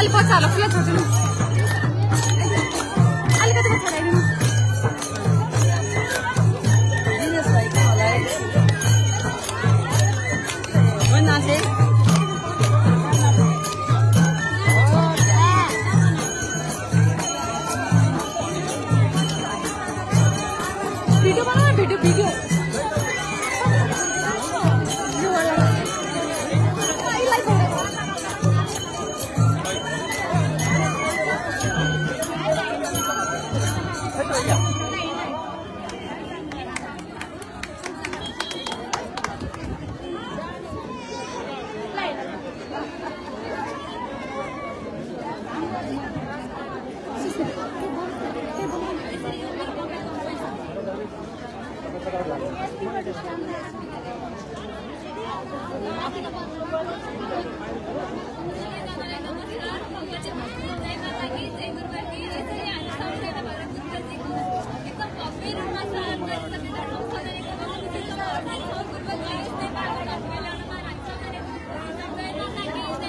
अलि पछि हाल खुला छोड्दिनु अलिकति पछि हालिदिनु वीडियो बना वीडियो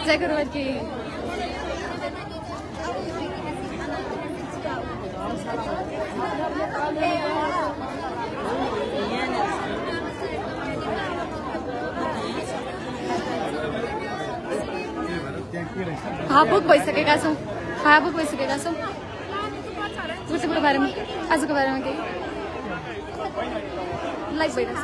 जय गुरुवार की बुक भइसकेका छौँ बुक भइसकेका छौँ गुर्तीको बारेमा आजको बारेमा केही लाइक भइरहेछ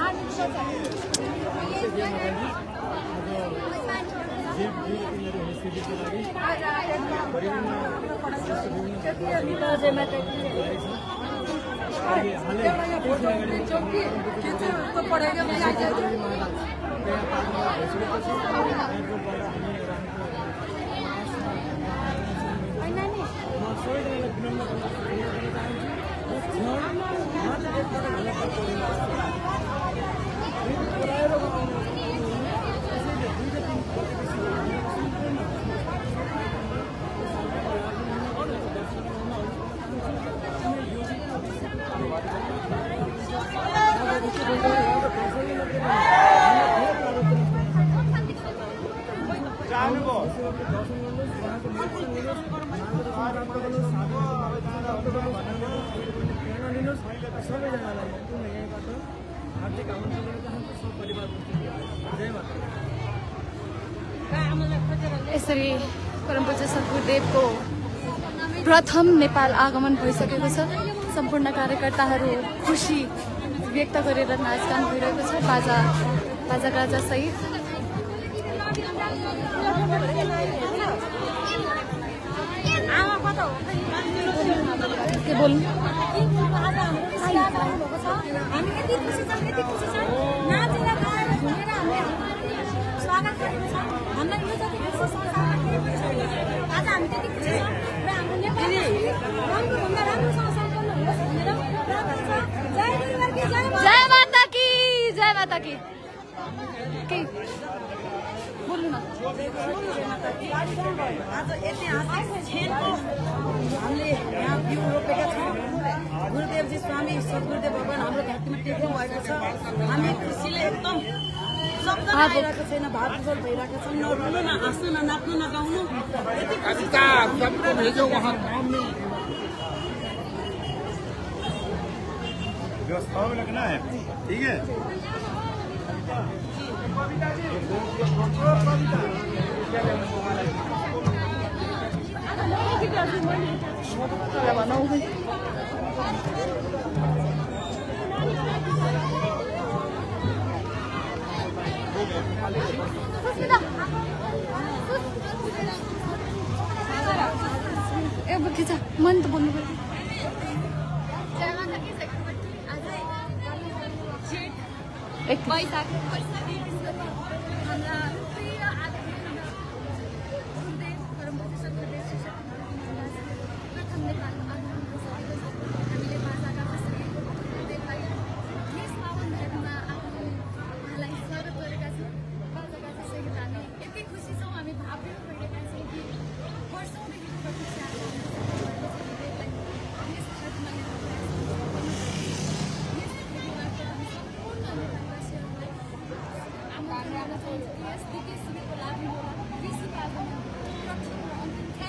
यसरी परम पूज्य सद्गुरुदेवको प्रथम नेपाल आगमन भइसकेको छ। सम्पूर्ण कार्यकर्ताहरू खुसी व्यक्त गरेर नाचगान भइरहेको छ बाजा गाजा सहित। के बोल्नु जय माता की बोल्नु न। आज ऐतिहासिक क्षणको हामीले यहाँ बिउ रोपेका छौँ। गुरुदेवजी स्वामी सद्गुरुदेव भगवान हाम्रो धरतीमा टेक्नु भएको छ। हामी खुसीले एकदम शब्द आइरहेको छैन, भावविभोर भइरहेको छौँ। न रुनु न हाँस्नु न नाच्नु न गाउनु। सबको भेजो वहाँ काम में व्यवस्था में लगना है। ठीक है मन त बोल्नु एक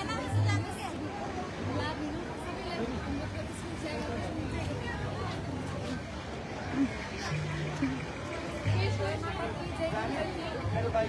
Yes, दाइ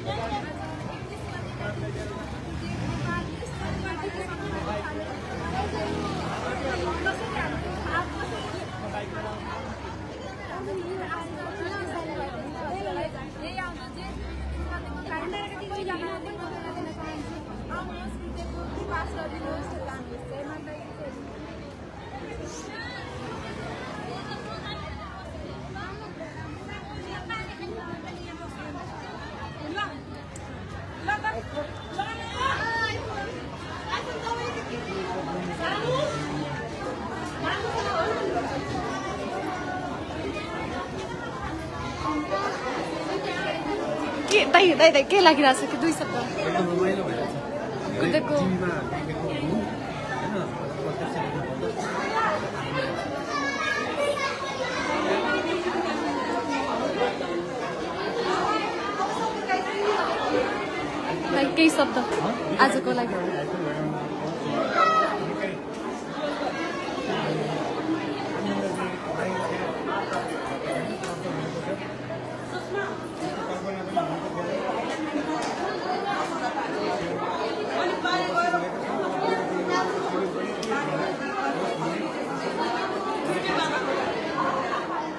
के लागिरहेछ कि दुई शब्द गुर्देवको केही शब्द आजको लागि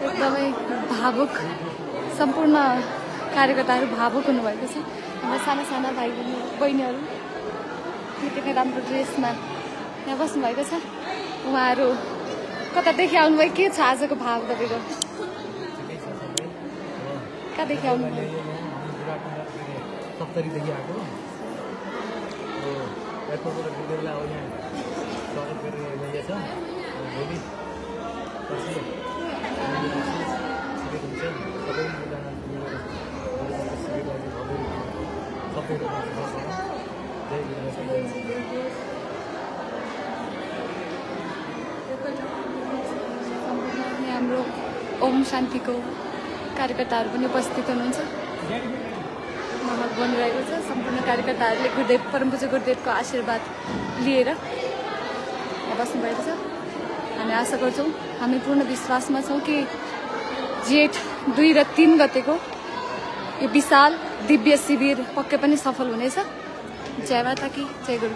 एकदमै भावुक सम्पूर्ण कार्यकर्ताहरू भावुक हुनुभएको छ। हाम्रो साना साना भाइ बहिनीहरू निकै राम्रो ड्रेसमा यहाँ बस्नुभएको छ। उहाँहरू कतादेखि आउनुभयो? के छ आजको भाव तपाईँको? कहाँदेखि आउनुभयो? हाम्रो ओम शान्तिको कार्यकर्ताहरू पनि उपस्थित हुनुहुन्छ। महक बनिरहेको छ। सम्पूर्ण कार्यकर्ताहरूले गुरुदेव परमपूज्य गुरुदेवको आशीर्वाद लिएर बस्नुभएको छ। हामी आशा गर्छौँ, हामी पूर्ण विश्वासमा छौँ कि जेठ 2 र 3 गतेको यो विशाल दिव्य शिविर पक्कै पनि सफल हुनेछ। जय माता की जय गुरु।